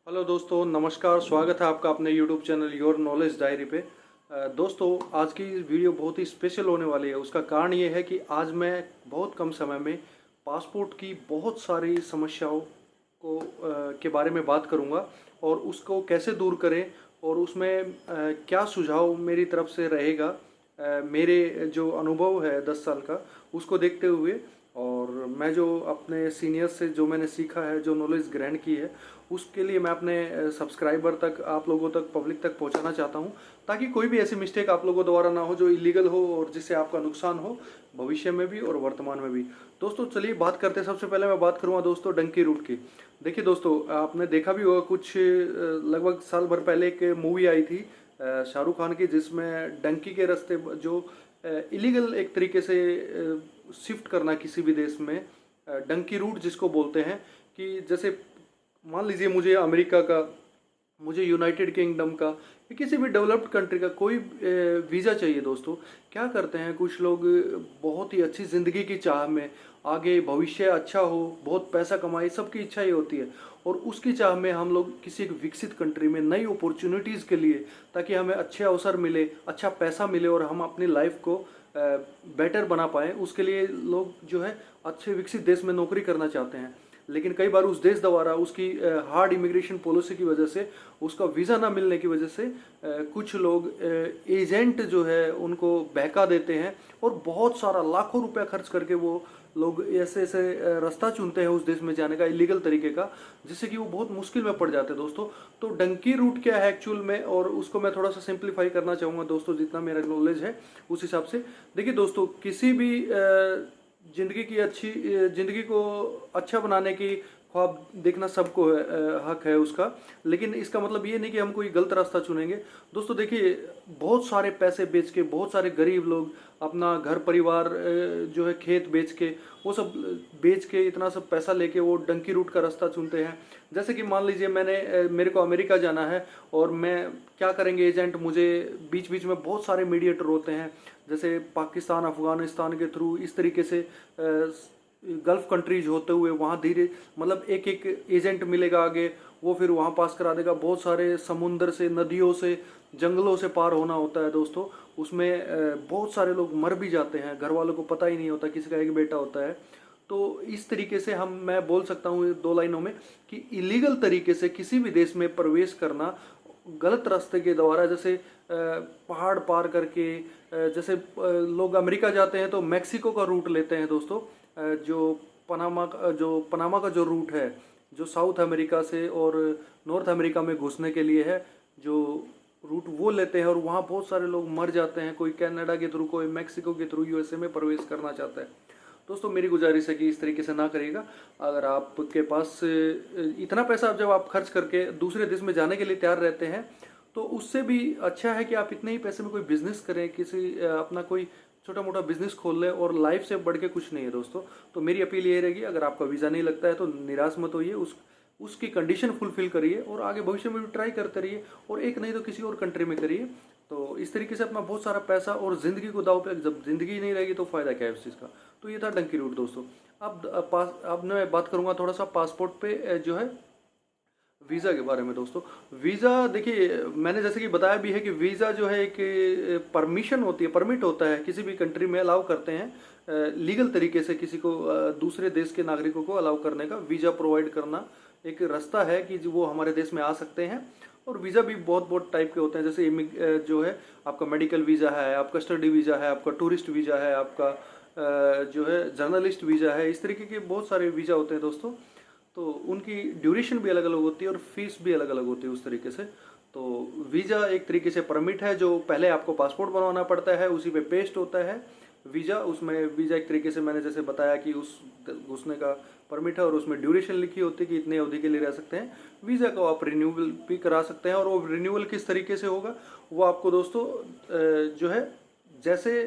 Hello दोस्तों, नमस्कार। स्वागत है आपका अपने YouTube channel your knowledge diary पे। दोस्तों, आज की वीडियो बहुत ही स्पेशल होने वाली है। उसका कारण ये है कि आज मैं बहुत कम समय में पासपोर्ट की बहुत सारी समस्याओं के बारे में बात करूंगा और उसको कैसे दूर करें और उसमें क्या सुझाव मेरी तरफ से रहेगा। मेरे जो अनुभव है 10 साल का, उसको देखते हुए और मैं जो अपने सीनियर्स से जो मैंने सीखा है, जो नॉलेज ग्रहण की है, उसके लिए मैं अपने सब्सक्राइबर तक, आप लोगों तक, पब्लिक तक पहुंचाना चाहता हूं, ताकि कोई भी ऐसी मिस्टेक आप लोगों द्वारा ना हो जो इलीगल हो और जिससे आपका नुकसान हो भविष्य में भी और वर्तमान में भी। दोस्तों, चलिए बात करते हैं। सबसे पहले मैं बात करूंगा दोस्तों डंकी रूट की। देखिए दोस्तों, आपने देखा भी होगा कुछ लगभग साल भर पहले एक मूवी आई थी शाहरुख खान की, जिसमें डंकी के रास्ते जो इलीगल एक तरीके से शिफ्ट करना किसी भी देश में, डंकी रूट जिसको बोलते हैं, कि जैसे मान लीजिए मुझे अमेरिका का, मुझे यूनाइटेड किंगडम का या किसी भी डेवलप्ड कंट्री का कोई वीज़ा चाहिए। दोस्तों, क्या करते हैं कुछ लोग, बहुत ही अच्छी ज़िंदगी की चाह में, आगे भविष्य अच्छा हो, बहुत पैसा कमाए, सबकी इच्छा ये होती है, और उसकी चाह में हम लोग किसी एक विकसित कंट्री में नई अपॉर्चुनिटीज़ के लिए, ताकि हमें अच्छे अवसर मिले, अच्छा पैसा मिले और हम अपनी लाइफ को बेटर बना पाएँ, उसके लिए लोग जो है अच्छे विकसित देश में नौकरी करना चाहते हैं। लेकिन कई बार उस देश द्वारा उसकी हार्ड इमिग्रेशन पॉलिसी की वजह से, उसका वीज़ा ना मिलने की वजह से कुछ लोग एजेंट जो है उनको बहका देते हैं और बहुत सारा लाखों रुपया खर्च करके वो लोग ऐसे ऐसे रास्ता चुनते हैं उस देश में जाने का, इलीगल तरीके का, जिससे कि वो बहुत मुश्किल में पड़ जाते हैं। दोस्तों, तो डंकी रूट क्या है एक्चुअल में, और उसको मैं थोड़ा सा सिंप्लीफाई करना चाहूँगा दोस्तों, जितना मेरा नॉलेज है उस हिसाब से। देखिए दोस्तों, किसी भी जिंदगी की अच्छी जिंदगी को अच्छा बनाने की ख्वाब देखना सबको है, हक है उसका। लेकिन इसका मतलब ये नहीं कि हम कोई गलत रास्ता चुनेंगे। दोस्तों देखिए, बहुत सारे पैसे बेच के बहुत सारे गरीब लोग अपना घर परिवार जो है खेत बेच के, वो सब बेच के इतना सब पैसा लेके वो डंकी रूट का रास्ता चुनते हैं। जैसे कि मान लीजिए मेरे को अमेरिका जाना है, और मैं क्या करेंगे एजेंट, मुझे बीच बीच में बहुत सारे मीडिएटर होते हैं, जैसे पाकिस्तान, अफगानिस्तान के थ्रू, इस तरीके से गल्फ कंट्रीज होते हुए वहाँ धीरे, मतलब एक एक एजेंट मिलेगा आगे, वो फिर वहाँ पास करा देगा। बहुत सारे समुंदर से, नदियों से, जंगलों से पार होना होता है दोस्तों। उसमें बहुत सारे लोग मर भी जाते हैं, घर वालों को पता ही नहीं होता, किसी का एक बेटा होता है। तो इस तरीके से मैं बोल सकता हूँ 2 लाइनों में कि इलीगल तरीके से किसी भी देश में प्रवेश करना, गलत रास्ते के द्वारा, जैसे पहाड़ पार करके, जैसे लोग अमेरिका जाते हैं तो मैक्सिको का रूट लेते हैं दोस्तों। जो पनामा का जो रूट है, जो साउथ अमेरिका से और नॉर्थ अमेरिका में घुसने के लिए है, जो रूट वो लेते हैं, और वहाँ बहुत सारे लोग मर जाते हैं। कोई कनाडा के थ्रू, कोई मैक्सिको के थ्रू यूएसए में प्रवेश करना चाहता है। दोस्तों, मेरी गुजारिश है कि इस तरीके से ना करिएगा। अगर आपके पास इतना पैसा जब आप खर्च करके दूसरे देश में जाने के लिए तैयार रहते हैं, तो उससे भी अच्छा है कि आप इतने ही पैसे में कोई बिजनेस करें, किसी अपना कोई छोटा मोटा बिजनेस खोल लें, और लाइफ से बढ़ के कुछ नहीं है दोस्तों। तो मेरी अपील ये रहेगी, अगर आपका वीज़ा नहीं लगता है तो निराश मत होइए, उसकी कंडीशन फुलफिल करिए और आगे भविष्य में भी ट्राई करते रहिए, और एक नहीं तो किसी और कंट्री में करिए। तो इस तरीके से अपना बहुत सारा पैसा और ज़िंदगी को दाव पे, जब ज़िंदगी नहीं रहेगी तो फ़ायदा क्या है उस चीज़ का। तो ये था डंकी रूट दोस्तों। अब मैं बात करूँगा थोड़ा सा पासपोर्ट पे जो है वीज़ा के बारे में। दोस्तों, वीज़ा देखिए, मैंने जैसे कि बताया भी है कि वीज़ा जो है एक परमिशन होती है, परमिट होता है, किसी भी कंट्री में अलाउ करते हैं लीगल तरीके से किसी को, दूसरे देश के नागरिकों को अलाउ करने का वीज़ा प्रोवाइड करना एक रास्ता है कि वो हमारे देश में आ सकते हैं। और वीज़ा भी बहुत बहुत टाइप के होते हैं, जैसे जो है आपका मेडिकल वीज़ा है, आपका स्टडी वीज़ा है, आपका टूरिस्ट वीज़ा है, आपका जो है जर्नलिस्ट वीज़ा है। इस तरीके के बहुत सारे वीज़ा होते हैं दोस्तों। तो उनकी ड्यूरेशन भी अलग अलग होती है और फीस भी अलग अलग होती है उस तरीके से। तो वीज़ा एक तरीके से परमिट है, जो पहले आपको पासपोर्ट बनवाना पड़ता है, उसी पे पेस्ट होता है वीज़ा। उसमें वीज़ा एक तरीके से मैंने जैसे बताया कि उस घुसने का परमिट है, और उसमें ड्यूरेशन लिखी होती है कि इतने अवधि के लिए रह सकते हैं। वीज़ा को आप रिन्यूअल भी करा सकते हैं, और वो रिन्यूअल किस तरीके से होगा वो आपको दोस्तों जो है, जैसे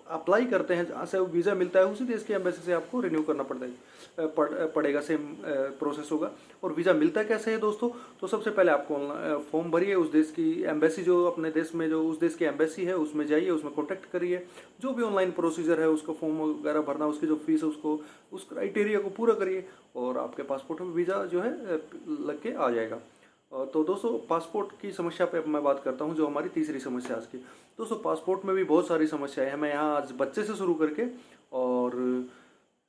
अप्लाई करते हैं, जहाँ से वीज़ा मिलता है उसी देश की एम्बेसी से आपको रिन्यू करना पड़ेगा। सेम प्रोसेस होगा। और वीज़ा मिलता कैसे है दोस्तों, तो सबसे पहले आपको फॉर्म भरिए, उस देश की एम्बेसी, जो अपने देश में जो उस देश की एम्बेसी है उसमें जाइए, उसमें कॉन्टैक्ट करिए, जो भी ऑनलाइन प्रोसीजर है उसका फॉर्म वगैरह भरना, उसकी जो फीस है उसको, उस क्राइटेरिया को पूरा करिए, और आपके पासपोर्ट में वीज़ा जो है लग के आ जाएगा। तो दोस्तों पासपोर्ट की समस्या पे अब मैं बात करता हूँ, जो हमारी तीसरी समस्या आज की। दोस्तों पासपोर्ट में भी बहुत सारी समस्याएं हैं। मैं यहाँ आज बच्चे से शुरू करके और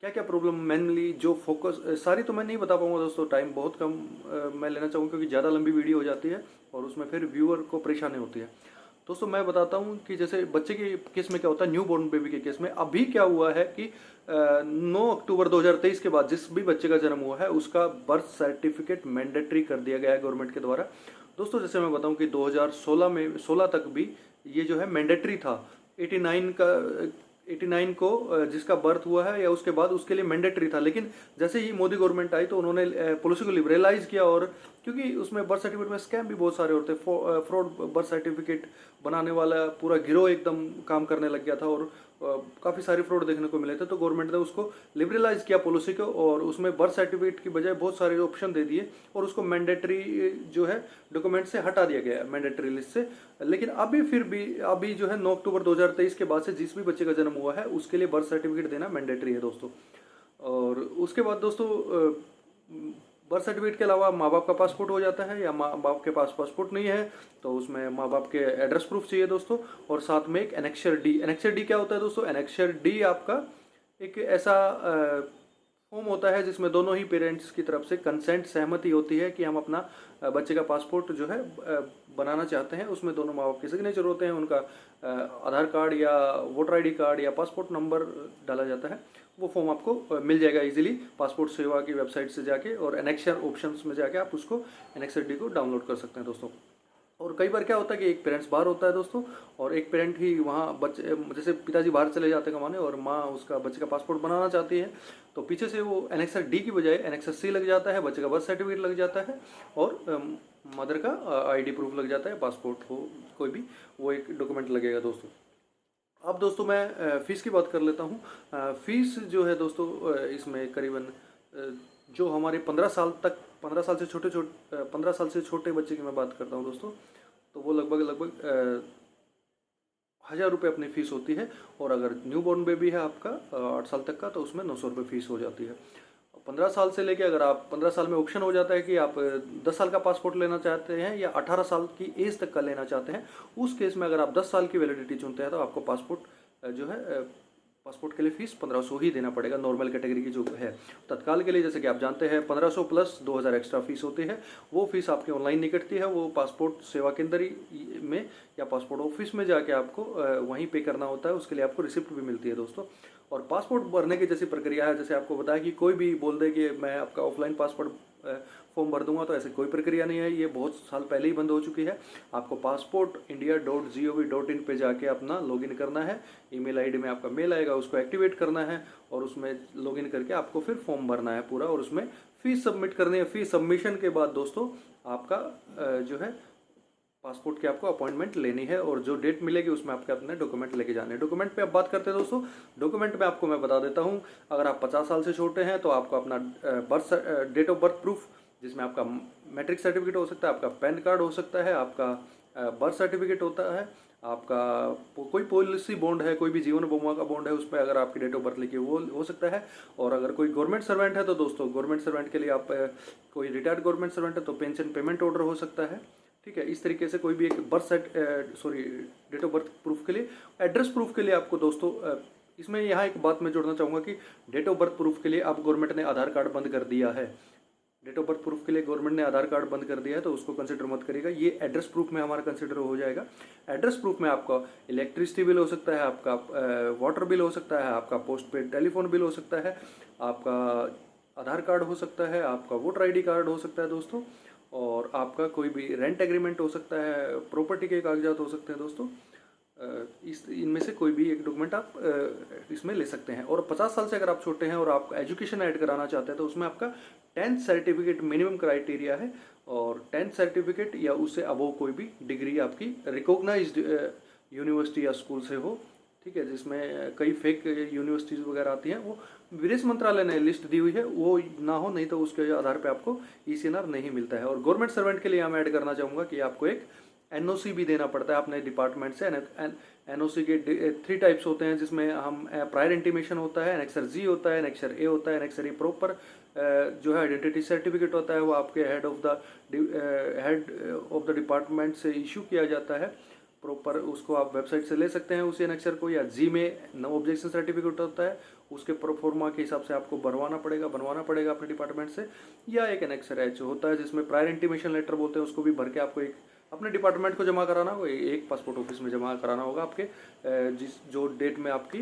क्या क्या प्रॉब्लम मेनली जो फोकस सारी तो मैं नहीं बता पाऊंगा दोस्तों, टाइम बहुत कम मैं लेना चाहूँगा क्योंकि ज़्यादा लंबी वीडियो हो जाती है और उसमें फिर व्यूअर को परेशानी होती है। दोस्तों मैं बताता हूँ कि जैसे बच्चे के केस में क्या होता है, न्यू बॉर्न बेबी के केस में अभी क्या हुआ है कि 9 अक्टूबर 2023 के बाद जिस भी बच्चे का जन्म हुआ है उसका बर्थ सर्टिफिकेट मैंडेटरी कर दिया गया है गवर्नमेंट के द्वारा। दोस्तों जैसे मैं बताऊं कि 2016 में 16 तक भी ये जो है मैंडेटरी था। 89 को जिसका बर्थ हुआ है या उसके बाद उसके लिए मैंडेटरी था, लेकिन जैसे ही मोदी गवर्नमेंट आई तो उन्होंने पॉलिसी को लिबरलाइज किया। और क्योंकि उसमें बर्थ सर्टिफिकेट में स्कैम भी बहुत सारे होते हैं, फ्रॉड बर्थ सर्टिफिकेट बनाने वाला पूरा गिरोह एकदम काम करने लग गया था और काफ़ी सारे फ्रॉड देखने को मिले थे। तो गवर्नमेंट ने उसको लिबरलाइज किया पॉलिसी को और उसमें बर्थ सर्टिफिकेट की बजाय बहुत सारे ऑप्शन दे दिए और उसको मैंडेटरी जो है डॉक्यूमेंट से हटा दिया गया मैंडेटरी लिस्ट से। लेकिन अभी जो है 9 अक्टूबर 2023 के बाद से जिस भी बच्चे का जन्म हुआ है उसके लिए बर्थ सर्टिफिकेट देना मैंडेटरी है दोस्तों। और उसके बाद दोस्तों बर्थ सर्टिफिकेट के अलावा माँ बाप का पासपोर्ट हो जाता है, या माँ बाप के पास पासपोर्ट नहीं है तो उसमें माँ बाप के एड्रेस प्रूफ चाहिए दोस्तों। और साथ में एक एनेक्सर डी। एनेक्सर डी क्या होता है दोस्तों? एनेक्सर डी आपका एक ऐसा फॉर्म होता है जिसमें दोनों ही पेरेंट्स की तरफ से कंसेंट, सहमति होती है कि हम अपना बच्चे का पासपोर्ट जो है बनाना चाहते हैं। उसमें दोनों माँ बाप के सिग्नेचर होते हैं, उनका आधार कार्ड या वोटर आईडी कार्ड या पासपोर्ट नंबर डाला जाता है। वो फॉर्म आपको मिल जाएगा इजीली पासपोर्ट सेवा की वेबसाइट से जाके, और एनेक्सर ऑप्शंस में जाके आप उसको एनेक्सर डी को डाउनलोड कर सकते हैं दोस्तों। और कई बार क्या होता है कि एक पेरेंट्स बाहर होता है दोस्तों और एक पेरेंट ही वहाँ बच्चे, जैसे पिताजी बाहर चले जाते हैं कमाने और माँ उसका बच्चे का पासपोर्ट बनाना चाहती है, तो पीछे से वो एनेक्सर डी की बजाय एनेक्सर सी लग जाता है, बच्चे का बर्थ सर्टिफिकेट लग जाता है और मदर का आईडी प्रूफ लग जाता है, पासपोर्ट हो कोई भी वो एक डॉक्यूमेंट लगेगा दोस्तों। अब दोस्तों मैं फ़ीस की बात कर लेता हूँ। फ़ीस जो है दोस्तों इसमें करीबन जो हमारे 15 साल से 15 साल से छोटे बच्चे की मैं बात करता हूँ दोस्तों, तो वो लगभग 1000 रुपये अपनी फ़ीस होती है। और अगर न्यू बॉर्न बेबी है आपका 8 साल तक का तो उसमें 900 रुपये फ़ीस हो जाती है। 15 साल से लेके अगर आप 15 साल में ऑप्शन हो जाता है कि आप 10 साल का पासपोर्ट लेना चाहते हैं या 18 साल की एज तक का लेना चाहते हैं, उस केस में अगर आप 10 साल की वैलिडिटी चुनते हैं तो आपको पासपोर्ट जो है पासपोर्ट के लिए फ़ीस 1500 ही देना पड़ेगा। नॉर्मल कैटेगरी की जो है, तत्काल के लिए जैसे कि आप जानते हैं 1500 प्लस 2000 एक्स्ट्रा फीस होती है। वो फीस आपकी ऑनलाइन नहीं कटती है, वो पासपोर्ट सेवा केंद्र में या पासपोर्ट ऑफिस में जाके आपको वहीं पे करना होता है। उसके लिए आपको रिसिप्ट भी मिलती है दोस्तों। और पासपोर्ट भरने की जैसी प्रक्रिया है, जैसे आपको बताया कि कोई भी बोल दे कि मैं आपका ऑफलाइन पासपोर्ट फॉर्म भर दूंगा, तो ऐसी कोई प्रक्रिया नहीं है। ये बहुत साल पहले ही बंद हो चुकी है। आपको passportindia.gov.in पे जाके अपना लॉगिन करना है। ईमेल आईडी में आपका मेल आएगा, उसको एक्टिवेट करना है और उसमें लॉगिन करके आपको फिर फॉर्म भरना है पूरा, और उसमें फीस सबमिट करनी है। फीस सबमिशन के बाद दोस्तों आपका जो है पासपोर्ट की आपको अपॉइंटमेंट लेनी है और जो डेट मिलेगी उसमें आपके अपने डॉक्यूमेंट लेके जाने हैं। डॉक्यूमेंट पे आप बात करते हैं दोस्तों, डॉक्यूमेंट में आपको मैं बता देता हूँ। अगर आप 50 साल से छोटे हैं तो आपको अपना डेट ऑफ बर्थ प्रूफ, जिसमें आपका मैट्रिक सर्टिफिकेट हो सकता है, आपका पैन कार्ड हो सकता है, आपका बर्थ सर्टिफिकेट होता है, आपका कोई पॉलिसी बॉन्ड है, कोई भी जीवन बीमा का बॉन्ड है, उसमें अगर आपकी डेट ऑफ बर्थ लिखी वो हो सकता है। और अगर कोई गवर्नमेंट सर्वेंट है तो दोस्तों गवर्नमेंट सर्वेंट के लिए आप कोई रिटायर्ड गवर्नमेंट सर्वेंट है तो पेंशन पेमेंट ऑर्डर हो सकता है। ठीक है, इस तरीके से कोई भी एक डेट ऑफ बर्थ प्रूफ के लिए, एड्रेस प्रूफ के लिए आपको दोस्तों इसमें यहाँ एक बात मैं जोड़ना चाहूँगा कि डेट ऑफ बर्थ प्रूफ के लिए अब गवर्नमेंट ने आधार कार्ड बंद कर दिया है। डेट ऑफ बर्थ प्रूफ के लिए गवर्नमेंट ने आधार कार्ड बंद कर दिया है, तो उसको कंसिडर मत करिएगा। ये एड्रेस प्रूफ में हमारा कंसिडर हो जाएगा। एड्रेस प्रूफ में आपका इलेक्ट्रिसिटी बिल हो सकता है, आपका वाटर बिल हो सकता है, आपका पोस्ट पेड टेलीफोन बिल हो सकता है, आपका आधार कार्ड हो सकता है, आपका वोटर आईडी कार्ड हो सकता है दोस्तों, और आपका कोई भी रेंट एग्रीमेंट हो सकता है, प्रॉपर्टी के कागजात हो सकते हैं दोस्तों। इनमें से कोई भी एक डॉक्यूमेंट आप इसमें ले सकते हैं। और 50 साल से अगर आप छोटे हैं और आप एजुकेशन ऐड कराना चाहते हैं तो उसमें आपका 10th सर्टिफिकेट मिनिमम क्राइटेरिया है, और 10th सर्टिफिकेट या उससे अबव कोई भी डिग्री आपकी रिकॉग्नाइज्ड यूनिवर्सिटी या स्कूल से हो। ठीक है, जिसमें कई फेक यूनिवर्सिटीज़ वगैरह आती हैं, वो विदेश मंत्रालय ने लिस्ट दी हुई है, वो ना हो, नहीं तो उसके आधार पे आपको ECNR नहीं मिलता है। और गवर्नमेंट सर्वेंट के लिए मैं ऐड करना चाहूँगा कि आपको एक एनओसी भी देना पड़ता है अपने डिपार्टमेंट से। एनओसी के 3 टाइप्स होते हैं, जिसमें हम प्रायर इंटीमेशन होता है, एनेक्सर जी होता है, एनेक्सर ए होता है। एनेक्सर ए प्रॉपर जो है आइडेंटिटी सर्टिफिकेट होता है, वो आपके हेड ऑफ द डिपार्टमेंट से इशू किया जाता है प्रॉपर। उसको आप वेबसाइट से ले सकते हैं उसी एनेक्सर को, या जी में नो ऑब्जेक्शन सर्टिफिकेट होता है, उसके प्रोफॉर्मा के हिसाब से आपको बनवाना पड़ेगा अपने डिपार्टमेंट से। या एक एनेक्सर एच होता है, जिसमें प्रायर इंटीमेशन लेटर बोलते हैं, उसको भी भर के आपको एक अपने डिपार्टमेंट को जमा कराना होगा, एक पासपोर्ट ऑफिस में जमा कराना होगा आपके जो डेट में आपकी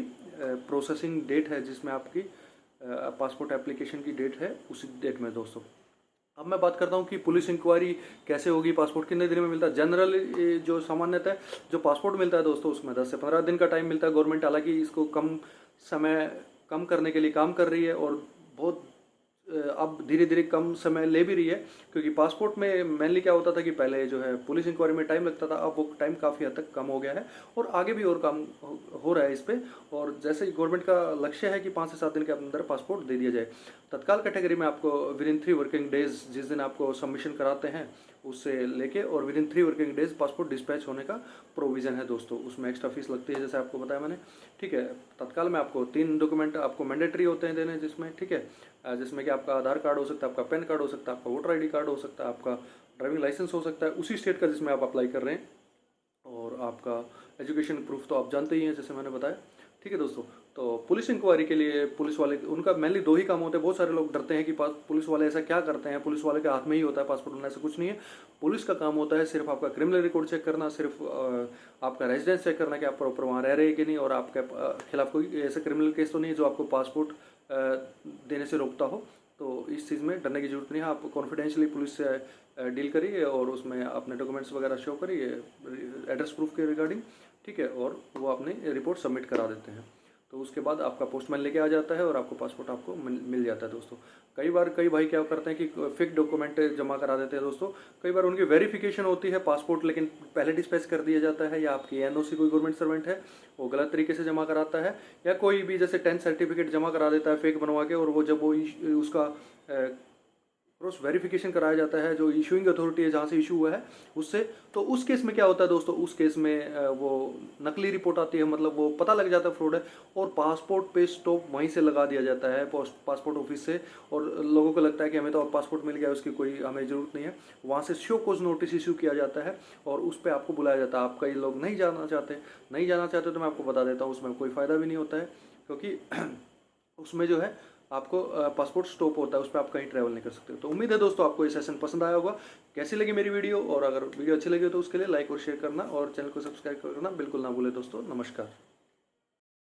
प्रोसेसिंग डेट है, जिसमें आपकी पासपोर्ट एप्लीकेशन की डेट है, उसी डेट में दोस्तों। अब मैं बात करता हूँ कि पुलिस इंक्वायरी कैसे होगी, पासपोर्ट कितने दिन में मिलता है। जनरल जो सामान्यतः जो पासपोर्ट मिलता है दोस्तों, उसमें 10 से 15 दिन का टाइम मिलता है। गवर्नमेंट हालांकि इसको कम करने के लिए काम कर रही है, और बहुत अब धीरे धीरे कम समय ले भी रही है, क्योंकि पासपोर्ट में मेनली क्या होता था कि पहले जो है पुलिस इंक्वायरी में टाइम लगता था, अब वो टाइम काफ़ी हद तक कम हो गया है, और आगे भी और काम हो रहा है इस पर। और जैसे ही गवर्नमेंट का लक्ष्य है कि 5 से 7 दिन के अंदर पासपोर्ट दे दिया जाए। तत्काल कैटेगरी में आपको विदिन 3 वर्किंग डेज, जिस दिन आपको सबमिशन कराते हैं उससे लेके, और within 3 working days passport dispatch होने का प्रोविज़न है दोस्तों। उसमें एक्स्ट्रा फीस लगती है, जैसे आपको बताया मैंने, ठीक है। तत्काल में आपको 3 डॉक्यूमेंट आपको मैंडेटरी होते हैं देने, जिसमें ठीक है, जिसमें कि आपका आधार कार्ड हो सकता है, आपका पैन कार्ड हो सकता है, आपका वोटर आईडी कार्ड हो सकता है, आपका ड्राइविंग लाइसेंस हो सकता है उसी स्टेट का जिसमें आप अप्लाई कर रहे हैं, और आपका एजुकेशन प्रूफ तो आप जानते ही हैं, जैसे मैंने बताया, ठीक है दोस्तों। तो पुलिस इंक्वायरी के लिए पुलिस वाले, उनका मेनली 2 ही काम होते हैं। बहुत सारे लोग डरते हैं कि पुलिस वाले ऐसा क्या करते हैं, पुलिस वाले के हाथ में ही होता है पासपोर्ट बनना, ऐसा कुछ नहीं है। पुलिस का काम होता है सिर्फ आपका क्रिमिनल रिकॉर्ड चेक करना, सिर्फ आपका रेजिडेंस चेक करना कि आप प्रॉपर वहाँ रह रहे हैं कि नहीं, और आपके खिलाफ कोई ऐसा क्रिमिनल केस तो नहीं है जो आपको पासपोर्ट देने से रोकता हो। तो इस चीज़ में डरने की जरूरत नहीं है। आप कॉन्फिडेंशियली पुलिस से डील करिए, और उसमें अपने डॉक्यूमेंट्स वगैरह शो करिए एड्रेस प्रूफ के रिगार्डिंग, ठीक है, और वो अपनी रिपोर्ट सबमिट करा देते हैं। तो उसके बाद आपका पोस्टमैन लेके आ जाता है, और आपको पासपोर्ट आपको मिल जाता है दोस्तों। कई भाई क्या करते हैं कि फेक डॉक्यूमेंट जमा करा देते हैं दोस्तों। कई बार उनकी वेरिफिकेशन होती है पासपोर्ट, लेकिन पहले डिस्पैच कर दिया जाता है, या आपकी एनओसी कोई गवर्नमेंट सर्वेंट है वो गलत तरीके से जमा कराता है, या कोई भी जैसे 10th सर्टिफिकेट जमा करा देता है फेक बनवा के, और वो जब वो उसका क्रॉस वेरिफिकेशन कराया जाता है जो इशूइंग अथॉरिटी है जहाँ से इशू हुआ है उससे, तो उस केस में क्या होता है दोस्तों, उस केस में वो नकली रिपोर्ट आती है, मतलब वो पता लग जाता है फ्रॉड है, और पासपोर्ट पे स्टॉप वहीं से लगा दिया जाता है पासपोर्ट ऑफिस से। और लोगों को लगता है कि हमें तो अब पासपोर्ट मिल गया, उसकी कोई हमें ज़रूरत नहीं है। वहाँ से शो कॉज नोटिस इशू किया जाता है, और उस पर आपको बुलाया जाता है। आप कई लोग नहीं जाना चाहते तो मैं आपको बता देता हूँ, उसमें कोई फ़ायदा भी नहीं होता है, क्योंकि उसमें जो है आपको पासपोर्ट स्टॉप होता है, उस पर आप कहीं ट्रैवल नहीं कर सकते। तो उम्मीद है दोस्तों आपको ये सेशन पसंद आया होगा। कैसी लगी मेरी वीडियो, और अगर वीडियो अच्छी लगी तो उसके लिए लाइक और शेयर करना, और चैनल को सब्सक्राइब करना बिल्कुल ना भूलें दोस्तों। नमस्कार।